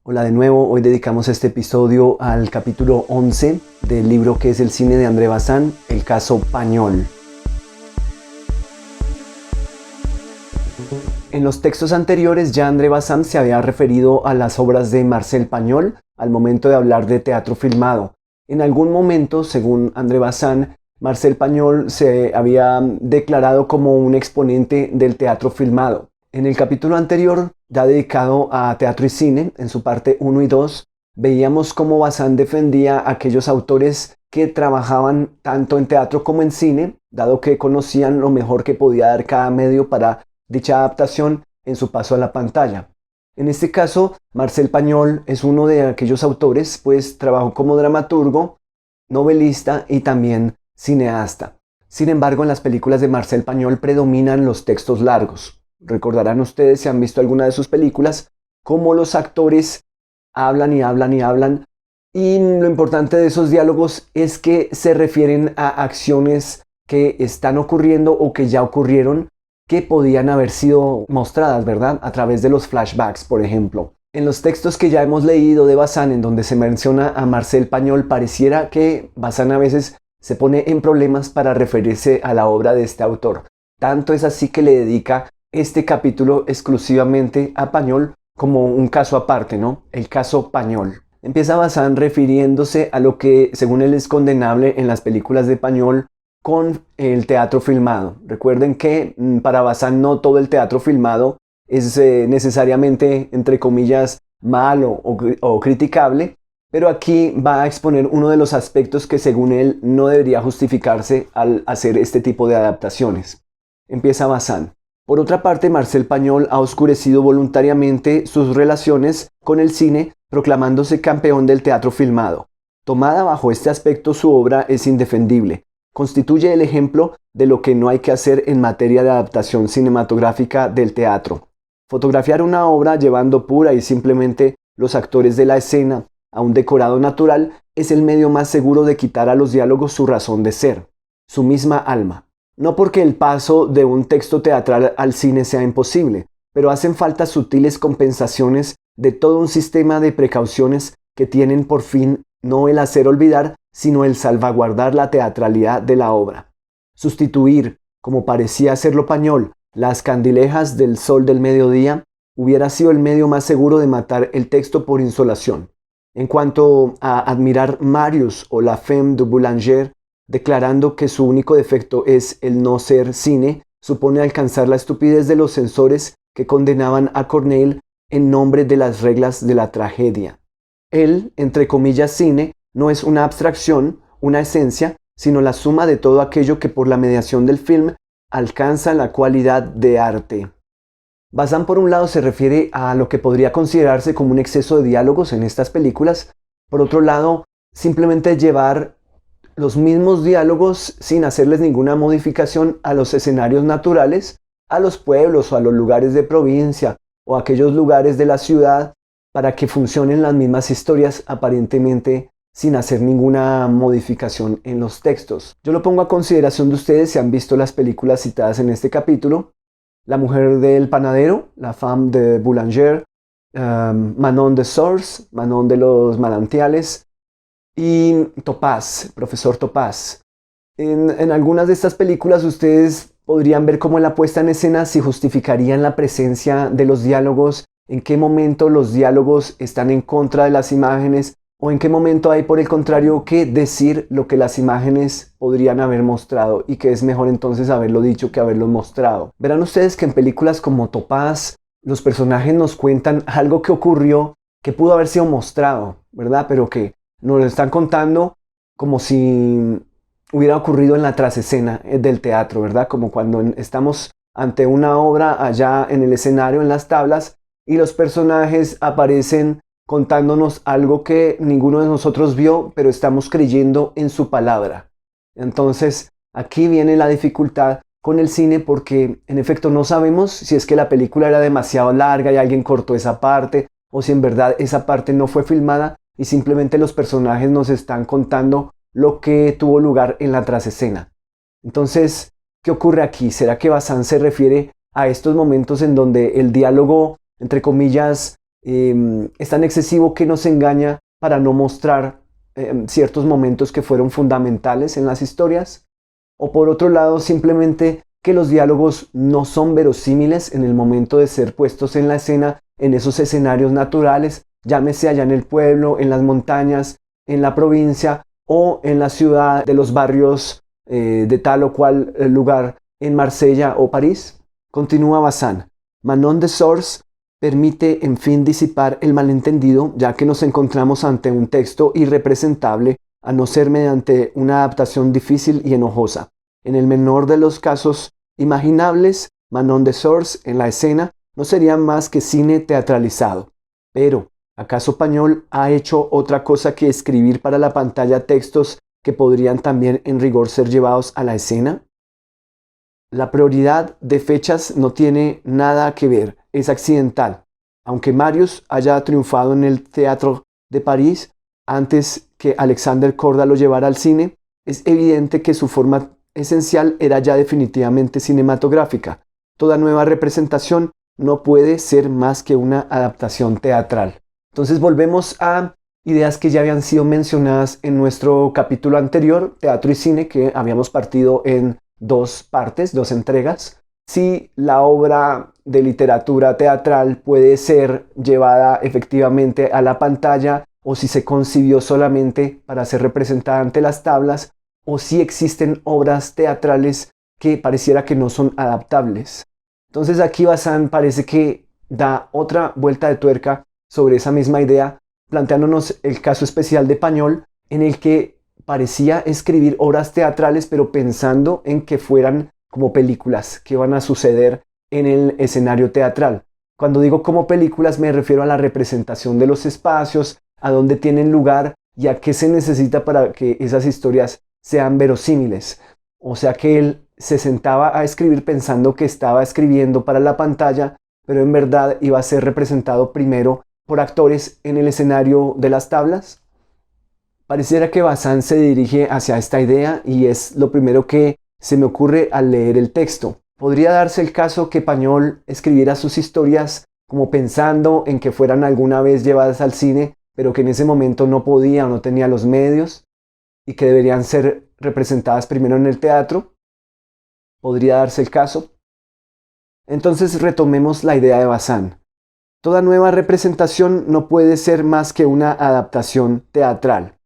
Hola de nuevo, hoy dedicamos este episodio al capítulo 11 del libro que es el cine de André Bazin, el caso Pañol. En los textos anteriores ya André Bazin se había referido a las obras de Marcel Pagnol al momento de hablar de teatro filmado. En algún momento, según André Bazin, Marcel Pagnol se había declarado como un exponente del teatro filmado. En el capítulo anterior, ya dedicado a teatro y cine, en su parte 1 y 2, veíamos cómo Bazin defendía a aquellos autores que trabajaban tanto en teatro como en cine, dado que conocían lo mejor que podía dar cada medio para dicha adaptación en su paso a la pantalla. En este caso, Marcel Pagnol es uno de aquellos autores, pues trabajó como dramaturgo, novelista y también cineasta. Sin embargo, en las películas de Marcel Pagnol predominan los textos largos. Recordarán ustedes, si han visto alguna de sus películas, cómo los actores hablan y hablan y hablan. Y lo importante de esos diálogos es que se refieren a acciones que están ocurriendo o que ya ocurrieron, que podían haber sido mostradas, ¿verdad? A través de los flashbacks, por ejemplo. En los textos que ya hemos leído de Bazin, en donde se menciona a Marcel Pagnol, pareciera que Bazin a veces se pone en problemas para referirse a la obra de este autor. Tanto es así que le dedica este capítulo exclusivamente a Pagnol como un caso aparte, ¿no? El caso Pagnol. Empieza Bazin refiriéndose a lo que, según él, es condenable en las películas de Pagnol con el teatro filmado. Recuerden que para Bazin no todo el teatro filmado es necesariamente, entre comillas, malo o criticable, pero aquí va a exponer uno de los aspectos que, según él, no debería justificarse al hacer este tipo de adaptaciones. Empieza Bazin. Por otra parte, Marcel Pagnol ha oscurecido voluntariamente sus relaciones con el cine, proclamándose campeón del teatro filmado. Tomada bajo este aspecto, su obra es indefendible. Constituye el ejemplo de lo que no hay que hacer en materia de adaptación cinematográfica del teatro. Fotografiar una obra llevando pura y simplemente los actores de la escena a un decorado natural es el medio más seguro de quitar a los diálogos su razón de ser, su misma alma. No porque el paso de un texto teatral al cine sea imposible, pero hacen falta sutiles compensaciones de todo un sistema de precauciones que tienen por fin no el hacer olvidar, sino el salvaguardar la teatralidad de la obra. Sustituir, como parecía hacerlo Pagnol, las candilejas del sol del mediodía hubiera sido el medio más seguro de matar el texto por insolación. En cuanto a admirar Marius o La Femme de Boulanger, declarando que su único defecto es el no ser cine, supone alcanzar la estupidez de los censores que condenaban a Corneille en nombre de las reglas de la tragedia. El, entre comillas, cine no es una abstracción, una esencia, sino la suma de todo aquello que por la mediación del film alcanza la cualidad de arte. Bazin, por un lado, se refiere a lo que podría considerarse como un exceso de diálogos en estas películas. Por otro lado, simplemente llevar los mismos diálogos sin hacerles ninguna modificación a los escenarios naturales, a los pueblos o a los lugares de provincia o a aquellos lugares de la ciudad para que funcionen las mismas historias aparentemente sin hacer ninguna modificación en los textos. Yo lo pongo a consideración de ustedes si han visto las películas citadas en este capítulo: La mujer del panadero, La Femme de Boulanger, Manon de Source, Manon de los manantiales, y Topaz, Profesor Topaz. En algunas de estas películas ustedes podrían ver cómo en la puesta en escena se justificarían la presencia de los diálogos, en qué momento los diálogos están en contra de las imágenes o en qué momento hay, por el contrario, que decir lo que las imágenes podrían haber mostrado y que es mejor entonces haberlo dicho que haberlo mostrado. Verán ustedes que en películas como Topaz los personajes nos cuentan algo que ocurrió que pudo haber sido mostrado, ¿verdad? Pero que nos lo están contando como si hubiera ocurrido en la trasescena del teatro, ¿verdad? Como cuando estamos ante una obra allá en el escenario, en las tablas, y los personajes aparecen contándonos algo que ninguno de nosotros vio, pero estamos creyendo en su palabra. Entonces, aquí viene la dificultad con el cine porque, en efecto, no sabemos si es que la película era demasiado larga y alguien cortó esa parte, o si en verdad esa parte no fue filmada y simplemente los personajes nos están contando lo que tuvo lugar en la trasescena. Entonces, ¿qué ocurre aquí? ¿Será que Bazin se refiere a estos momentos en donde el diálogo, entre comillas, es tan excesivo que nos engaña para no mostrar ciertos momentos que fueron fundamentales en las historias, o por otro lado simplemente que los diálogos no son verosímiles en el momento de ser puestos en la escena, en esos escenarios naturales, llámese allá en el pueblo, en las montañas, en la provincia o en la ciudad de los barrios de tal o cual lugar en Marsella o París. Continúa Bazin. Manon de Sors permite en fin disipar el malentendido, ya que nos encontramos ante un texto irrepresentable, a no ser mediante una adaptación difícil y enojosa. En el menor de los casos imaginables, Manon de Sors en la escena no sería más que cine teatralizado. Pero, ¿acaso Pañol ha hecho otra cosa que escribir para la pantalla textos que podrían también en rigor ser llevados a la escena? La prioridad de fechas no tiene nada que ver, es accidental. Aunque Marius haya triunfado en el Teatro de París antes que Alexander Korda lo llevara al cine, es evidente que su forma esencial era ya definitivamente cinematográfica. Toda nueva representación no puede ser más que una adaptación teatral. Entonces volvemos a ideas que ya habían sido mencionadas en nuestro capítulo anterior, Teatro y Cine, que habíamos partido en dos partes, dos entregas. Si la obra de literatura teatral puede ser llevada efectivamente a la pantalla o si se concibió solamente para ser representada ante las tablas o si existen obras teatrales que pareciera que no son adaptables. Entonces aquí Bazin parece que da otra vuelta de tuerca sobre esa misma idea, planteándonos el caso especial de Pañol, en el que parecía escribir obras teatrales, pero pensando en que fueran como películas que van a suceder en el escenario teatral. Cuando digo como películas me refiero a la representación de los espacios, a dónde tienen lugar y a qué se necesita para que esas historias sean verosímiles. O sea que él se sentaba a escribir pensando que estaba escribiendo para la pantalla, pero en verdad iba a ser representado primero por actores en el escenario de las tablas. Pareciera que Bazin se dirige hacia esta idea y es lo primero que se me ocurre al leer el texto. Podría darse el caso que Pañol escribiera sus historias como pensando en que fueran alguna vez llevadas al cine, pero que en ese momento no podía o no tenía los medios y que deberían ser representadas primero en el teatro. Podría darse el caso. Entonces retomemos la idea de Bazin. Toda nueva representación no puede ser más que una adaptación teatral.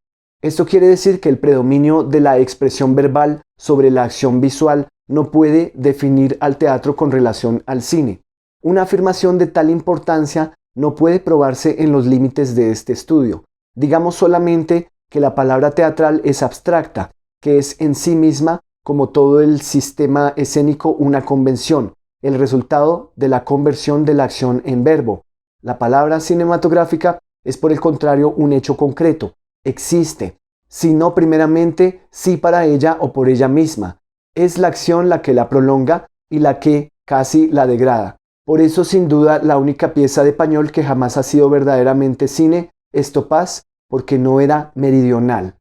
Esto quiere decir que el predominio de la expresión verbal sobre la acción visual no puede definir al teatro con relación al cine. Una afirmación de tal importancia no puede probarse en los límites de este estudio. Digamos solamente que la palabra teatral es abstracta, que es en sí misma, como todo el sistema escénico, una convención, el resultado de la conversión de la acción en verbo. La palabra cinematográfica es por el contrario un hecho concreto, existe, si no primeramente, sí para ella o por ella misma. Es la acción la que la prolonga y la que casi la degrada. Por eso, sin duda, la única pieza de Pañol que jamás ha sido verdaderamente cine es Topaz, porque no era meridional.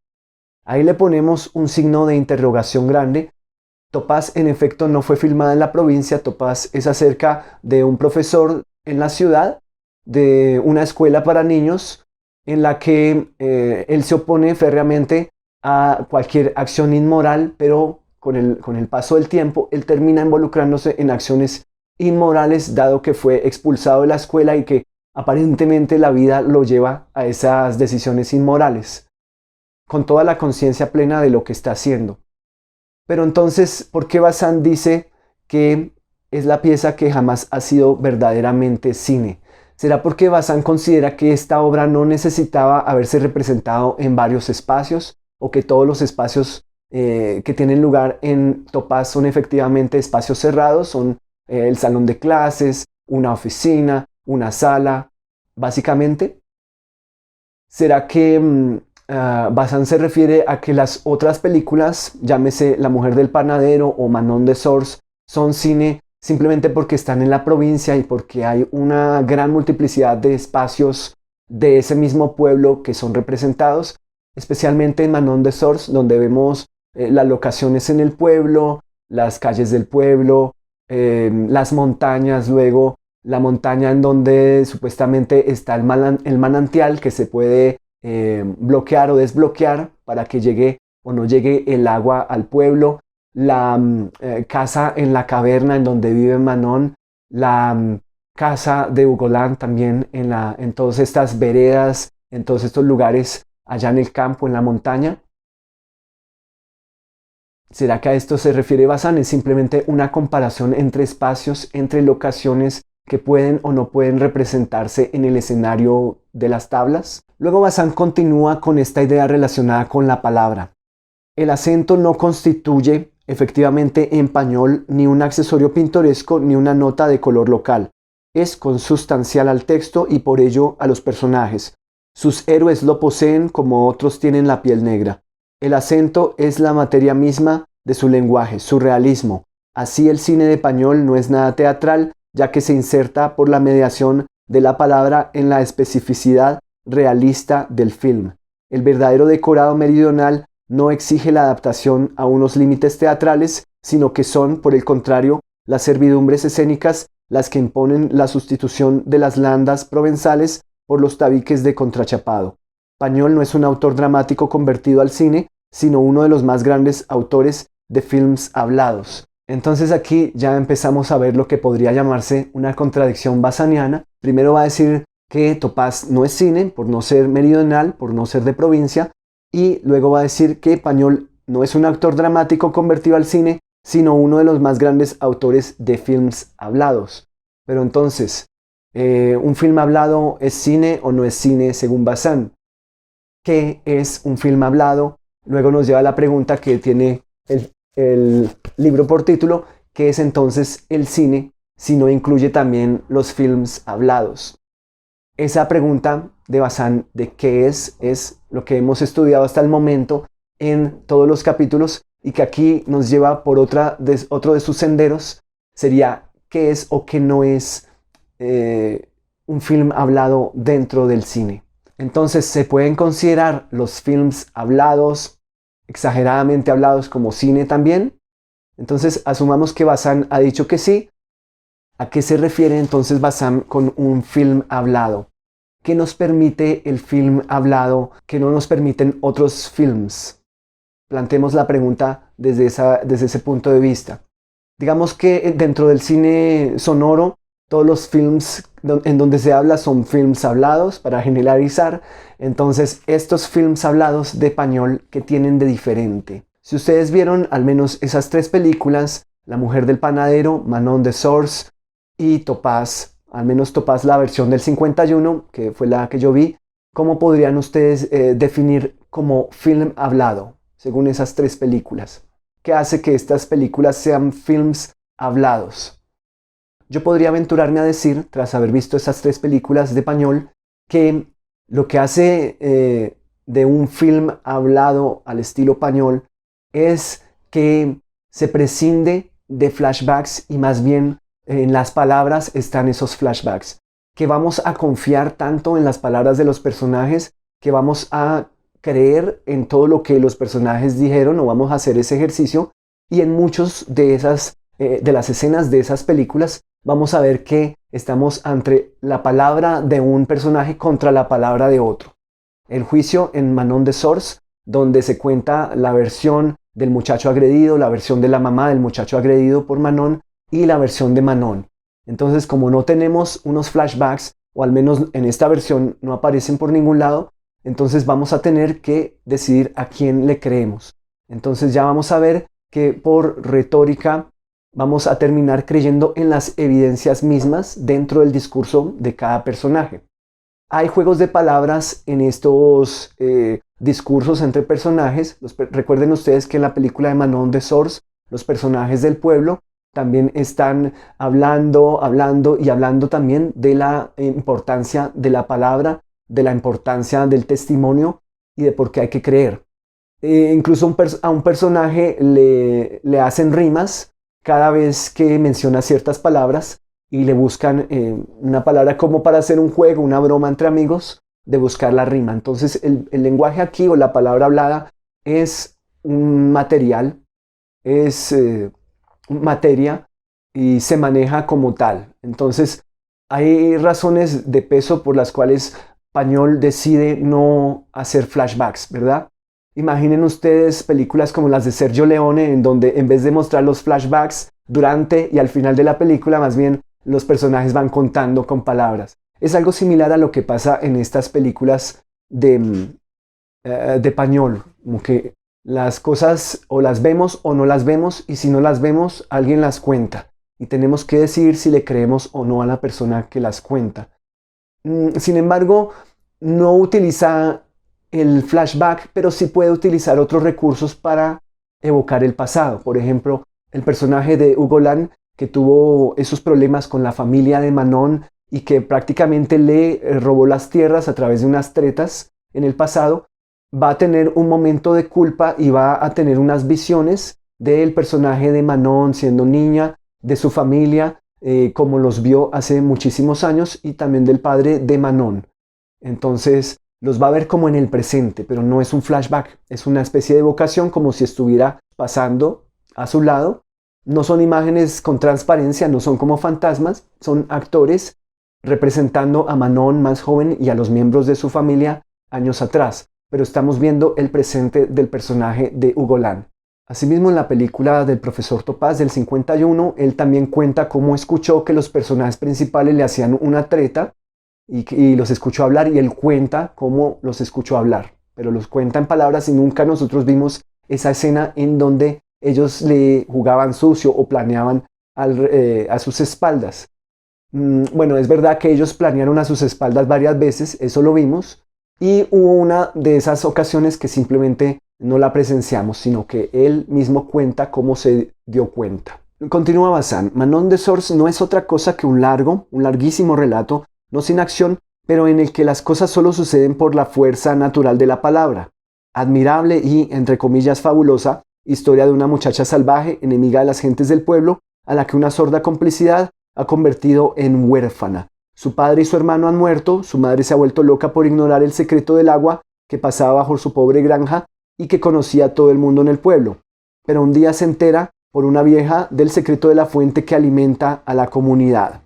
Ahí le ponemos un signo de interrogación grande. Topaz en efecto no fue filmada en la provincia. Topaz es acerca de un profesor en la ciudad, de una escuela para niños, en la que él se opone férreamente a cualquier acción inmoral, pero con el paso del tiempo él termina involucrándose en acciones inmorales, dado que fue expulsado de la escuela y que aparentemente la vida lo lleva a esas decisiones inmorales, con toda la conciencia plena de lo que está haciendo. Pero entonces, ¿por qué Bazin dice que es la pieza que jamás ha sido verdaderamente cine? ¿Será porque Bazin considera que esta obra no necesitaba haberse representado en varios espacios o que todos los espacios que tienen lugar en Topaz son efectivamente espacios cerrados, son el salón de clases, una oficina, una sala, básicamente? ¿Será que Bazin se refiere a que las otras películas, llámese La mujer del panadero o Manon de Sors, son cine simplemente porque están en la provincia y porque hay una gran multiplicidad de espacios de ese mismo pueblo que son representados, especialmente en Manon de Sors, donde vemos las locaciones en el pueblo, las calles del pueblo, las montañas luego la montaña en donde supuestamente está el manantial que se puede bloquear o desbloquear para que llegue o no llegue el agua al pueblo, la casa en la caverna en donde vive Manon, la casa de Ugolán también en todas estas veredas, en todos estos lugares allá en el campo, en la montaña. ¿Será que a esto se refiere Bazán? Es simplemente una comparación entre espacios, entre locaciones que pueden o no pueden representarse en el escenario de las tablas. Luego Bazán continúa con esta idea relacionada con la palabra. El acento no constituye efectivamente en pañol ni un accesorio pintoresco ni una nota de color local. Es consustancial al texto y por ello a los personajes. Sus héroes lo poseen como otros tienen la piel negra. El acento es la materia misma de su lenguaje, su realismo. Así el cine de pañol no es nada teatral, ya que se inserta por la mediación de la palabra en la especificidad realista del film. El verdadero decorado meridional no exige la adaptación a unos límites teatrales, sino que son, por el contrario, las servidumbres escénicas las que imponen la sustitución de las landas provenzales por los tabiques de contrachapado. Pañol no es un autor dramático convertido al cine, sino uno de los más grandes autores de films hablados. Entonces aquí ya empezamos a ver lo que podría llamarse una contradicción bazaniana. Primero va a decir que Topaz no es cine, por no ser meridional, por no ser de provincia, y luego va a decir que Pañol no es un actor dramático convertido al cine, sino uno de los más grandes autores de films hablados. Pero entonces, ¿un film hablado es cine o no es cine según Bazán? ¿Qué es un film hablado? Luego nos lleva a la pregunta que tiene el libro por título, ¿qué es entonces el cine si no incluye también los films hablados? Esa pregunta de Bazán de qué es lo que hemos estudiado hasta el momento en todos los capítulos y que aquí nos lleva por otro de sus senderos, sería qué es o qué no es un film hablado dentro del cine. Entonces, ¿se pueden considerar los films hablados, exageradamente hablados, como cine también? Entonces, asumamos que Bazán ha dicho que sí. ¿A qué se refiere entonces Bazán con un film hablado? ¿Qué nos permite el film hablado que no nos permiten otros films? Planteemos la pregunta desde ese punto de vista. Digamos que dentro del cine sonoro, todos los films en donde se habla son films hablados, para generalizar. Entonces, estos films hablados de Pañol, ¿qué tienen de diferente? Si ustedes vieron al menos esas tres películas, La mujer del panadero, Manon de Sors y Topaz, al menos Topaz la versión del 51, que fue la que yo vi, ¿cómo podrían ustedes definir como film hablado, según esas tres películas? ¿Qué hace que estas películas sean films hablados? Yo podría aventurarme a decir, tras haber visto esas tres películas de Pañol, que lo que hace de un film hablado al estilo Pañol es que se prescinde de flashbacks y más bien en las palabras están esos flashbacks. Que vamos a confiar tanto en las palabras de los personajes que vamos a creer en todo lo que los personajes dijeron o vamos a hacer ese ejercicio y en muchos de las escenas de esas películas vamos a ver que estamos ante la palabra de un personaje contra la palabra de otro. El juicio en Manon de Sors, donde se cuenta la versión del muchacho agredido, la versión de la mamá del muchacho agredido por Manon y la versión de Manon. Entonces, como no tenemos unos flashbacks, o al menos en esta versión no aparecen por ningún lado, entonces vamos a tener que decidir a quién le creemos. Entonces ya vamos a ver que por retórica vamos a terminar creyendo en las evidencias mismas dentro del discurso de cada personaje. Hay juegos de palabras en estos discursos entre personajes. Recuerden ustedes que en la película de Manon de Sors, los personajes del pueblo también están hablando y hablando también de la importancia de la palabra, de la importancia del testimonio y de por qué hay que creer. Incluso a un personaje le hacen rimas cada vez que menciona ciertas palabras y le buscan una palabra como para hacer un juego, una broma entre amigos, de buscar la rima. Entonces el lenguaje aquí o la palabra hablada es un material, es materia y se maneja como tal. Entonces Hay razones de peso por las cuales Pañol decide no hacer flashbacks, ¿verdad? Imaginen ustedes películas como las de Sergio Leone, en donde en vez de mostrar los flashbacks durante y al final de la película, más bien los personajes van contando con palabras. Es algo similar a lo que pasa en estas películas de Pañol, como que las cosas o las vemos o no las vemos, y si no las vemos, alguien las cuenta. Y tenemos que decidir si le creemos o no a la persona que las cuenta. Sin embargo, no utiliza el flashback, pero sí puede utilizar otros recursos para evocar el pasado. Por ejemplo, el personaje de Hugo Land, que tuvo esos problemas con la familia de Manon y que prácticamente le robó las tierras a través de unas tretas en el pasado, va a tener un momento de culpa y va a tener unas visiones del personaje de Manon siendo niña, de su familia, como los vio hace muchísimos años, y también del padre de Manon. Entonces los va a ver como en el presente, pero no es un flashback, es una especie de evocación como si estuviera pasando a su lado. No son imágenes con transparencia, no son como fantasmas, son actores representando a Manon más joven y a los miembros de su familia años atrás, pero estamos viendo el presente del personaje de Hugo Land. Asimismo, en la película del profesor Topaz del 51, él también cuenta cómo escuchó que los personajes principales le hacían una treta y los escuchó hablar, y él cuenta cómo los escuchó hablar, pero los cuenta en palabras y nunca nosotros vimos esa escena en donde ellos le jugaban sucio o planeaban a sus espaldas. Bueno, es verdad que ellos planearon a sus espaldas varias veces, eso lo vimos, y hubo una de esas ocasiones que simplemente no la presenciamos, sino que él mismo cuenta cómo se dio cuenta. Continúa Bazán. Manon de Sors no es otra cosa que un larguísimo relato, no sin acción, pero en el que las cosas solo suceden por la fuerza natural de la palabra. Admirable y, entre comillas, fabulosa historia de una muchacha salvaje, enemiga de las gentes del pueblo, a la que una sorda complicidad ha convertido en huérfana. Su padre y su hermano han muerto, su madre se ha vuelto loca por ignorar el secreto del agua que pasaba bajo su pobre granja y que conocía a todo el mundo en el pueblo. Pero un día se entera, por una vieja, del secreto de la fuente que alimenta a la comunidad.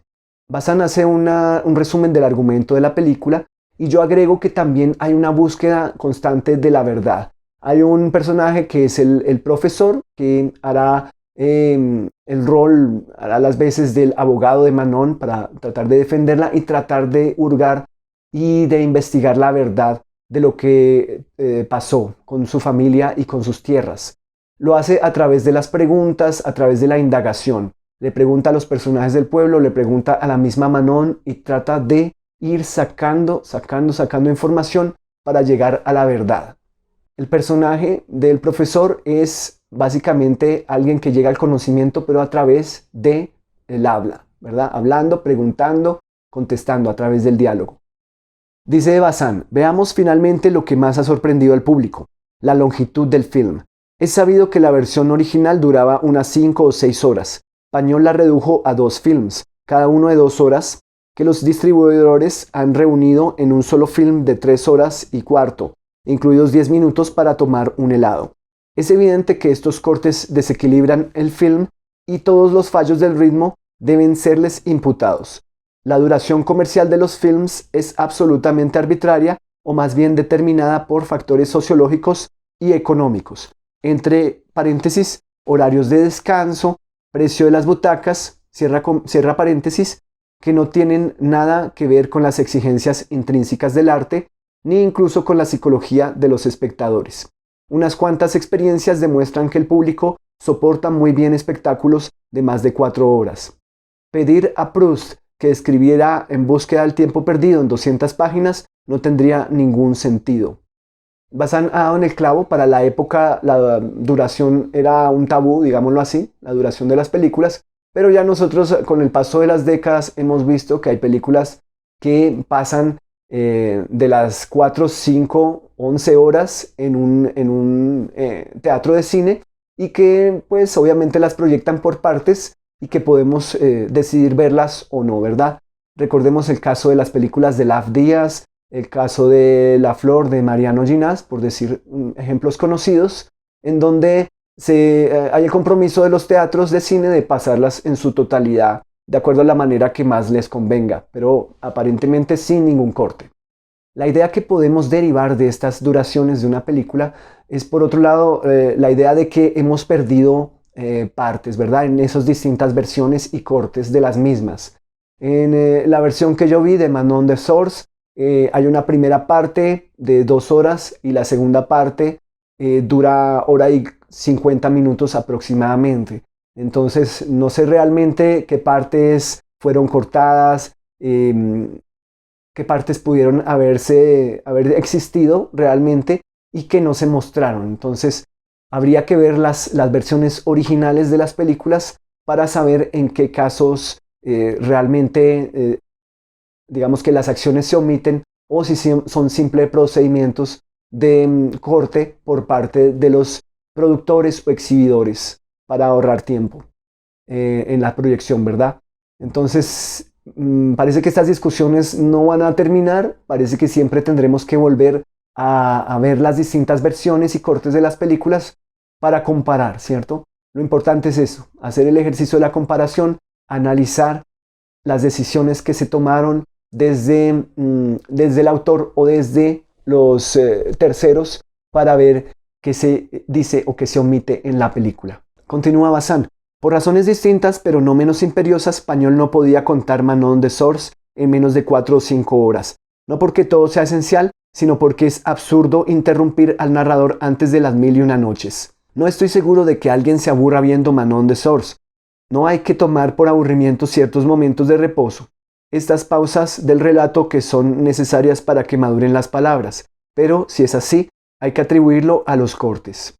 Bazán hace un resumen del argumento de la película, y yo agrego que también hay una búsqueda constante de la verdad. Hay un personaje que es el profesor, que hará el rol, hará las veces del abogado de Manon para tratar de defenderla y tratar de hurgar y de investigar la verdad de lo que pasó con su familia y con sus tierras. Lo hace a través de las preguntas, a través de la indagación. Le pregunta a los personajes del pueblo, le pregunta a la misma Manon y trata de ir sacando información para llegar a la verdad. El personaje del profesor es básicamente alguien que llega al conocimiento, pero a través de el habla, ¿verdad? Hablando, preguntando, contestando a través del diálogo. Dice Bazán, veamos finalmente lo que más ha sorprendido al público, la longitud del film. Es sabido que la versión original duraba unas 5 o 6 horas. Pañol la redujo a 2 films, cada uno de 2 horas, que los distribuidores han reunido en un solo film de 3 horas y cuarto, incluidos 10 minutos para tomar un helado. Es evidente que estos cortes desequilibran el film y todos los fallos del ritmo deben serles imputados. La duración comercial de los films es absolutamente arbitraria, o más bien determinada por factores sociológicos y económicos, entre paréntesis, horarios de descanso, precio de las butacas, cierra paréntesis, que no tienen nada que ver con las exigencias intrínsecas del arte, ni incluso con la psicología de los espectadores. Unas cuantas experiencias demuestran que el público soporta muy bien espectáculos de más de 4 horas. Pedir a Proust que escribiera En búsqueda del tiempo perdido en 200 páginas no tendría ningún sentido. Bazán ha dado en el clavo. Para la época la duración era un tabú, digámoslo así, la duración de las películas, pero ya nosotros con el paso de las décadas hemos visto que hay películas que pasan de las 4, 5, 11 horas en un teatro de cine, y que pues obviamente las proyectan por partes y que podemos decidir verlas o no, ¿verdad? Recordemos el caso de las películas de Laf Díaz, el caso de La Flor de Mariano Ginás, por decir ejemplos conocidos, en donde hay el compromiso de los teatros de cine de pasarlas en su totalidad de acuerdo a la manera que más les convenga, pero aparentemente sin ningún corte. La idea que podemos derivar de estas duraciones de una película es, por otro lado, la idea de que hemos perdido partes, ¿verdad? En esas distintas versiones y cortes de las mismas. En la versión que yo vi de Manon de Source, hay una primera parte de 2 horas y la segunda parte dura hora y 50 minutos aproximadamente. Entonces, no sé realmente qué partes fueron cortadas, qué partes pudieron haber existido realmente y que no se mostraron. Entonces, habría que ver las versiones originales de las películas para saber en qué casos realmente, digamos que las acciones se omiten o si son simples procedimientos de corte por parte de los productores o exhibidores para ahorrar tiempo en la proyección, ¿verdad? Entonces, parece que estas discusiones no van a terminar, parece que siempre tendremos que volver a ver las distintas versiones y cortes de las películas para comparar, ¿cierto? Lo importante es eso, hacer el ejercicio de la comparación, analizar las decisiones que se tomaron desde el autor o desde los terceros para ver qué se dice o qué se omite en la película. Continúa Bazán. Por razones distintas, pero no menos imperiosas, Pañol no podía contar Manon de Source en menos de 4 o 5 horas. No porque todo sea esencial, sino porque es absurdo interrumpir al narrador antes de las 1001 noches. No estoy seguro de que alguien se aburra viendo Manon de Source. No hay que tomar por aburrimiento ciertos momentos de reposo, estas pausas del relato que son necesarias para que maduren las palabras, pero si es así, hay que atribuirlo a los cortes.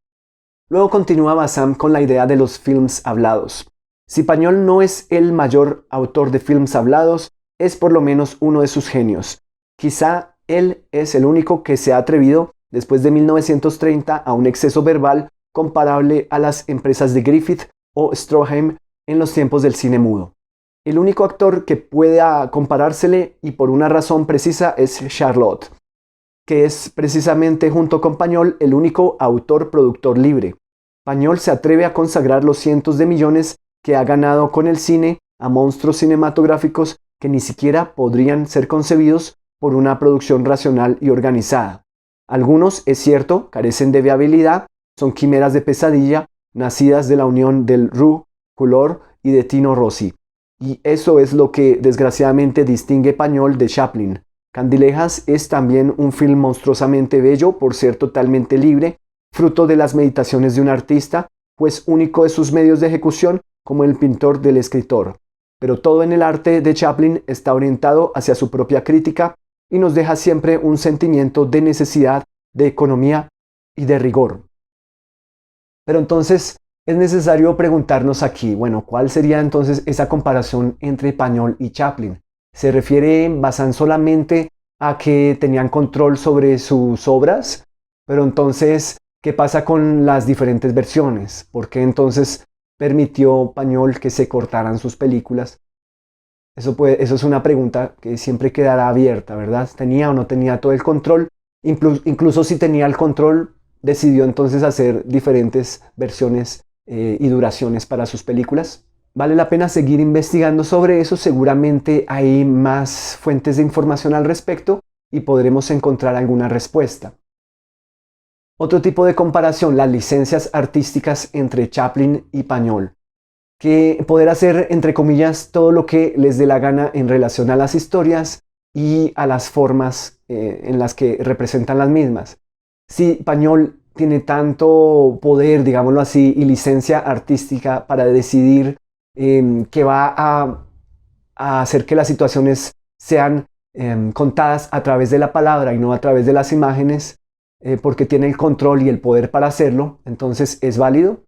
Luego continúa Bazán con la idea de los films hablados. Si Pañol no es el mayor autor de films hablados, es por lo menos uno de sus genios. Quizá él es el único que se ha atrevido, después de 1930, a un exceso verbal comparable a las empresas de Griffith o Stroheim en los tiempos del cine mudo. El único actor que pueda comparársele, y por una razón precisa, es Charlotte, que es precisamente junto con Pañol el único autor-productor libre. Pañol se atreve a consagrar los cientos de millones que ha ganado con el cine a monstruos cinematográficos que ni siquiera podrían ser concebidos por una producción racional y organizada. Algunos, es cierto, carecen de viabilidad, son quimeras de pesadilla, nacidas de la unión del Roux, Coulor y de Tino Rossi. Y eso es lo que desgraciadamente distingue Pañol de Chaplin. Candilejas es también un film monstruosamente bello, por ser totalmente libre, fruto de las meditaciones de un artista, pues único de sus medios de ejecución como el pintor del escritor. Pero todo en el arte de Chaplin está orientado hacia su propia crítica y nos deja siempre un sentimiento de necesidad, de economía y de rigor. Pero entonces es necesario preguntarnos aquí, bueno, ¿cuál sería entonces esa comparación entre Pañol y Chaplin? ¿Se refiere Bazán solamente a que tenían control sobre sus obras? Pero entonces, ¿qué pasa con las diferentes versiones? ¿Por qué entonces permitió Pañol que se cortaran sus películas? Eso es una pregunta que siempre quedará abierta, ¿verdad? ¿Tenía o no tenía todo el control? Incluso si tenía el control, decidió entonces hacer diferentes versiones y duraciones para sus películas. Vale la pena seguir investigando sobre eso, seguramente hay más fuentes de información al respecto y podremos encontrar alguna respuesta. Otro tipo de comparación, las licencias artísticas entre Chaplin y Pañol, que poder hacer, entre comillas, todo lo que les dé la gana en relación a las historias y a las formas en las que representan las mismas. Si Pañol tiene tanto poder, digámoslo así, y licencia artística para decidir que va a hacer que las situaciones sean contadas a través de la palabra y no a través de las imágenes, porque tiene el control y el poder para hacerlo, entonces ¿es válido?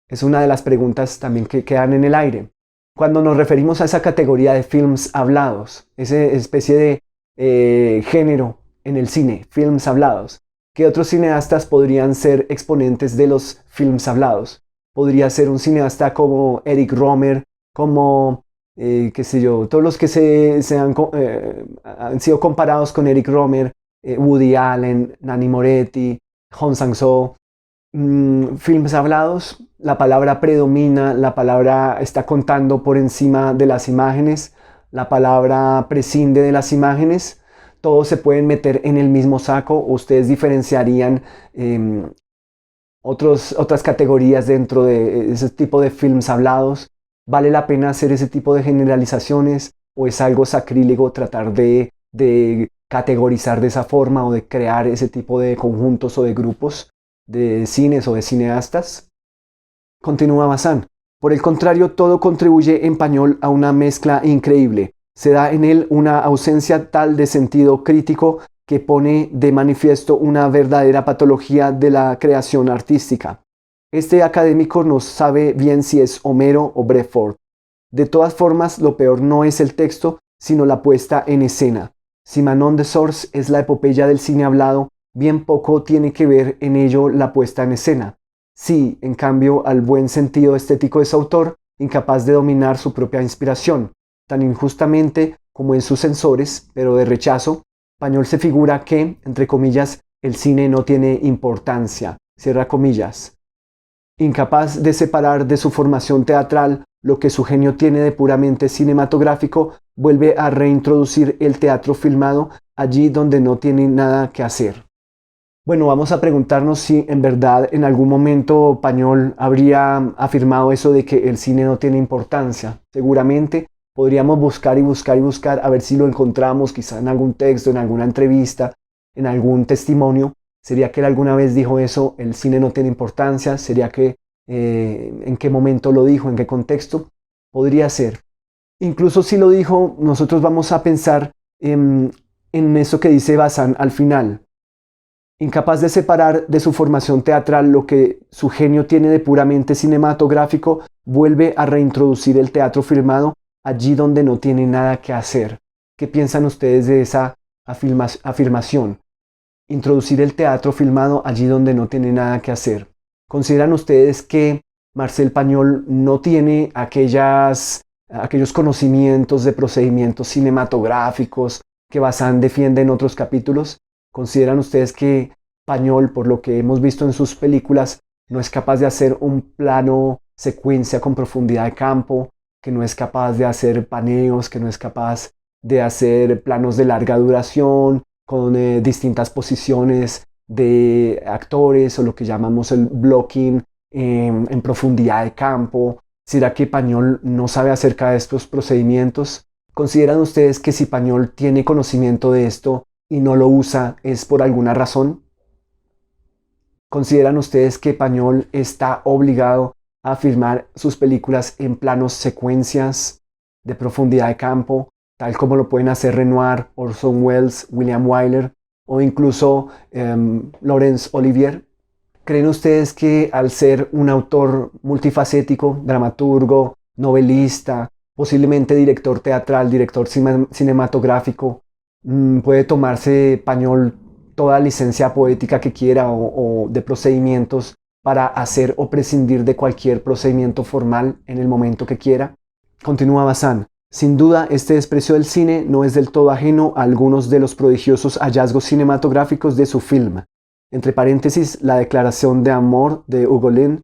Es una de las preguntas también que quedan en el aire. Cuando nos referimos a esa categoría de films hablados, esa especie de género en el cine, films hablados, ¿qué otros cineastas podrían ser exponentes de los films hablados? Podría ser un cineasta como Eric Rohmer, como, qué sé yo, todos los que han sido comparados con Eric Rohmer, Woody Allen, Nanni Moretti, Hong Sang-soo. Filmes hablados, la palabra predomina, la palabra está contando por encima de las imágenes, la palabra prescinde de las imágenes, todos se pueden meter en el mismo saco. Ustedes diferenciarían otras categorías dentro de ese tipo de films hablados. ¿Vale la pena hacer ese tipo de generalizaciones o es algo sacrílego tratar de categorizar de esa forma o de crear ese tipo de conjuntos o de grupos de cines o de cineastas? Continúa Bazán. Por el contrario, todo contribuye en Pañol a una mezcla increíble. Se da en él una ausencia tal de sentido crítico que pone de manifiesto una verdadera patología de la creación artística. Este académico no sabe bien si es Homero o Breford. De todas formas, lo peor no es el texto, sino la puesta en escena. Si Manon de Sors es la epopeya del cine hablado, bien poco tiene que ver en ello la puesta en escena. Sí, en cambio, al buen sentido estético de su autor, incapaz de dominar su propia inspiración, tan injustamente como en sus censores, pero de rechazo, Pañol se figura que, entre comillas, el cine no tiene importancia, cierra comillas. Incapaz de separar de su formación teatral lo que su genio tiene de puramente cinematográfico, vuelve a reintroducir el teatro filmado allí donde no tiene nada que hacer. Bueno, vamos a preguntarnos si en verdad en algún momento Pañol habría afirmado eso de que el cine no tiene importancia. Seguramente podríamos buscar y buscar y buscar a ver si lo encontramos quizá en algún texto, en alguna entrevista, en algún testimonio. ¿Sería que él alguna vez dijo eso? ¿El cine no tiene importancia? ¿Sería que en qué momento lo dijo? ¿En qué contexto? Podría ser. Incluso si lo dijo, nosotros vamos a pensar en eso que dice Bazán al final. Incapaz de separar de su formación teatral lo que su genio tiene de puramente cinematográfico, vuelve a reintroducir el teatro filmado allí donde no tiene nada que hacer. ¿Qué piensan ustedes de esa afirmación? Introducir el teatro filmado allí donde no tiene nada que hacer. ¿Consideran ustedes que Marcel Pañol no tiene aquellos conocimientos de procedimientos cinematográficos que Bazán defiende en otros capítulos? ¿Consideran ustedes que Pañol, por lo que hemos visto en sus películas, no es capaz de hacer un plano secuencia con profundidad de campo, que no es capaz de hacer paneos, que no es capaz de hacer planos de larga duración, con distintas posiciones de actores o lo que llamamos el blocking en profundidad de campo? ¿Será que Pañol no sabe acerca de estos procedimientos? ¿Consideran ustedes que si Pañol tiene conocimiento de esto y no lo usa es por alguna razón? ¿Consideran ustedes que Pañol está obligado a filmar sus películas en planos secuencias de profundidad de campo, tal como lo pueden hacer Renoir, Orson Welles, William Wyler o incluso Laurence Olivier? ¿Creen ustedes que al ser un autor multifacético, dramaturgo, novelista, posiblemente director teatral, director cinematográfico, puede tomarse Pañol toda licencia poética que quiera o de procedimientos para hacer o prescindir de cualquier procedimiento formal en el momento que quiera? Continúa Bazán. Sin duda, este desprecio del cine no es del todo ajeno a algunos de los prodigiosos hallazgos cinematográficos de su film. Entre paréntesis, la declaración de amor de Ugolin,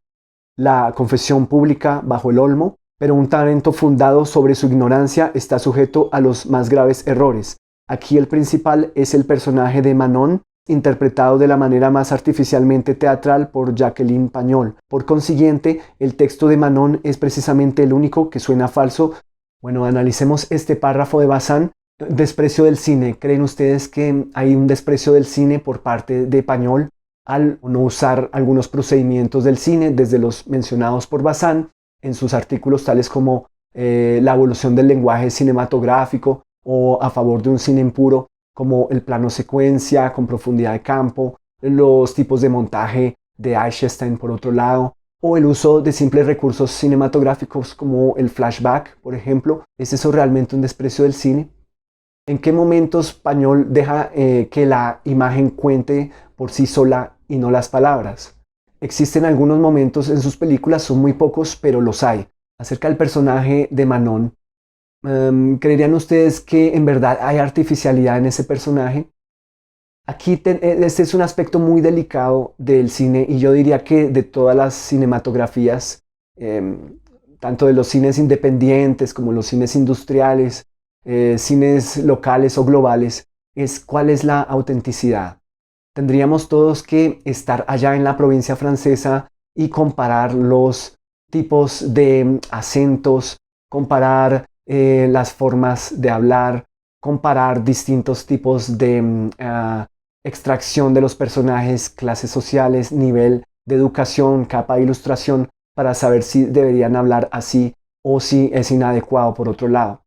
la confesión pública bajo el olmo, pero un talento fundado sobre su ignorancia está sujeto a los más graves errores. Aquí el principal es el personaje de Manon, interpretado de la manera más artificialmente teatral por Jacqueline Pañol. Por consiguiente, el texto de Manon es precisamente el único que suena falso. Bueno, analicemos este párrafo de Bazán. Desprecio del cine. ¿Creen ustedes que hay un desprecio del cine por parte de Pañol al no usar algunos procedimientos del cine, desde los mencionados por Bazán en sus artículos tales como la evolución del lenguaje cinematográfico o a favor de un cine impuro como el plano secuencia con profundidad de campo, los tipos de montaje de Eisenstein por otro lado, o el uso de simples recursos cinematográficos como el flashback, por ejemplo? ¿Es eso realmente un desprecio del cine? ¿En qué momentos Pañol deja que la imagen cuente por sí sola y no las palabras? Existen algunos momentos en sus películas, son muy pocos, pero los hay. Acerca del personaje de Manon, ¿creerían ustedes que en verdad hay artificialidad en ese personaje? Aquí este es un aspecto muy delicado del cine y yo diría que de todas las cinematografías, tanto de los cines independientes como los cines industriales, cines locales o globales, es cuál es la autenticidad. Tendríamos todos que estar allá en la provincia francesa y comparar los tipos de acentos, comparar las formas de hablar, comparar distintos tipos de extracción de los personajes, clases sociales, nivel de educación, capa de ilustración, para saber si deberían hablar así o si es inadecuado por otro lado.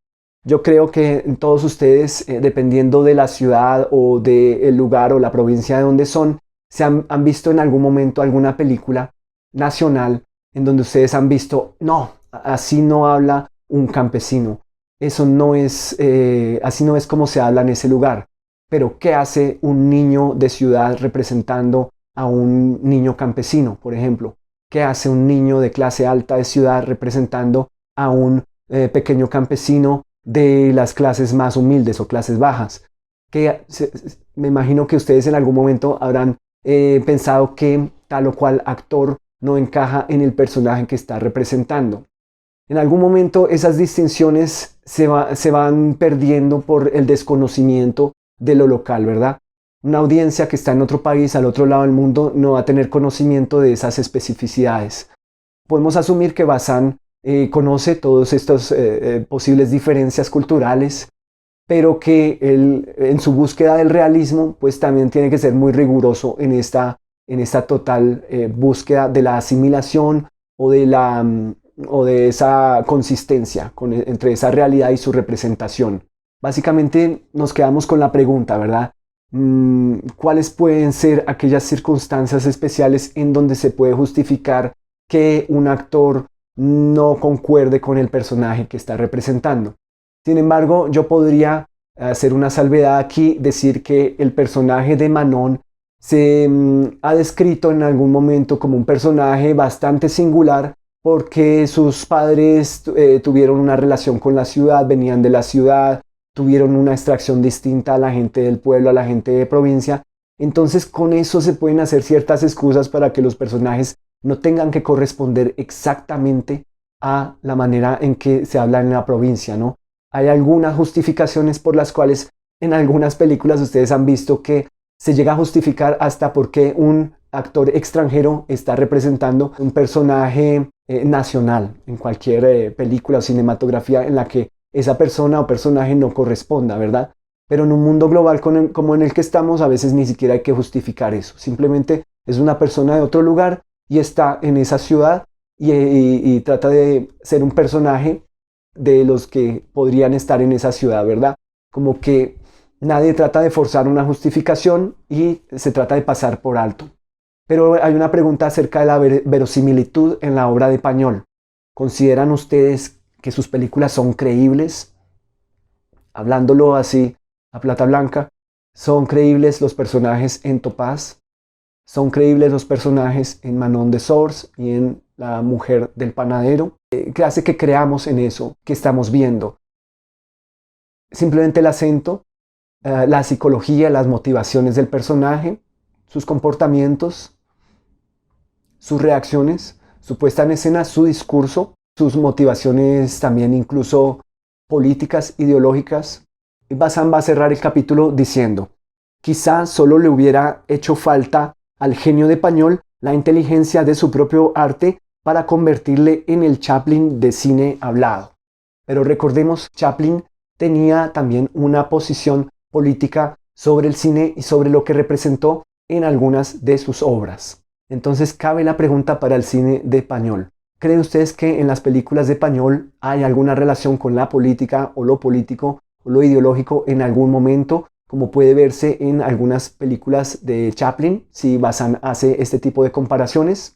Yo creo que todos ustedes, dependiendo de la ciudad o del lugar o la provincia de donde son, han visto en algún momento alguna película nacional en donde ustedes han visto, no, así no habla un campesino. Eso no es, así no es como se habla en ese lugar. Pero ¿qué hace un niño de ciudad representando a un niño campesino, por ejemplo? ¿Qué hace un niño de clase alta de ciudad representando a un pequeño campesino de las clases más humildes o clases bajas? Me imagino que ustedes en algún momento habrán pensado que tal o cual actor no encaja en el personaje que está representando. En algún momento esas distinciones se van perdiendo por el desconocimiento de lo local, ¿verdad? Una audiencia que está en otro país, al otro lado del mundo, no va a tener conocimiento de esas especificidades. Podemos asumir que Bazán conoce todas estas posibles diferencias culturales, pero que él, en su búsqueda del realismo, pues también tiene que ser muy riguroso en esta total búsqueda de la asimilación o de esa consistencia entre esa realidad y su representación. Básicamente nos quedamos con la pregunta, ¿verdad? ¿Cuáles pueden ser aquellas circunstancias especiales en donde se puede justificar que un actor no concuerde con el personaje que está representando? Sin embargo, yo podría hacer una salvedad aquí, decir que el personaje de Manon se ha descrito en algún momento como un personaje bastante singular porque sus padres tuvieron una relación con la ciudad, venían de la ciudad, tuvieron una extracción distinta a la gente del pueblo, a la gente de provincia. Entonces con eso se pueden hacer ciertas excusas para que los personajes no tengan que corresponder exactamente a la manera en que se habla en la provincia, ¿no? Hay algunas justificaciones por las cuales en algunas películas ustedes han visto que se llega a justificar hasta por qué un actor extranjero está representando un personaje nacional en cualquier película o cinematografía en la que esa persona o personaje no corresponda, ¿verdad? Pero en un mundo global como en el que estamos, a veces ni siquiera hay que justificar eso. Simplemente es una persona de otro lugar y está en esa ciudad y trata de ser un personaje de los que podrían estar en esa ciudad, ¿verdad? Como que nadie trata de forzar una justificación y se trata de pasar por alto. Pero hay una pregunta acerca de la verosimilitud en la obra de Pañol. ¿Consideran ustedes que sus películas son creíbles? Hablándolo así a plata blanca, ¿son creíbles los personajes en Topaz? ¿Son creíbles los personajes en Manon de Sors y en La mujer del panadero? ¿Qué hace que creamos en eso que estamos viendo? Simplemente el acento, la psicología, las motivaciones del personaje, sus comportamientos, sus reacciones, su puesta en escena, su discurso, sus motivaciones también incluso políticas, ideológicas. Bazán va a cerrar el capítulo diciendo: quizá solo le hubiera hecho falta al genio de Pañol la inteligencia de su propio arte para convertirle en el Chaplin de cine hablado. Pero recordemos, Chaplin tenía también una posición política sobre el cine y sobre lo que representó en algunas de sus obras. Entonces cabe la pregunta para el cine de Pañol. ¿Creen ustedes que en las películas de Pañol hay alguna relación con la política o lo político o lo ideológico en algún momento, como puede verse en algunas películas de Chaplin, si Bazán hace este tipo de comparaciones?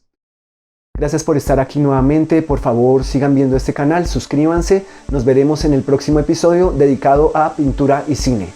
Gracias por estar aquí nuevamente. Por favor, sigan viendo este canal, suscríbanse. Nos veremos en el próximo episodio dedicado a pintura y cine.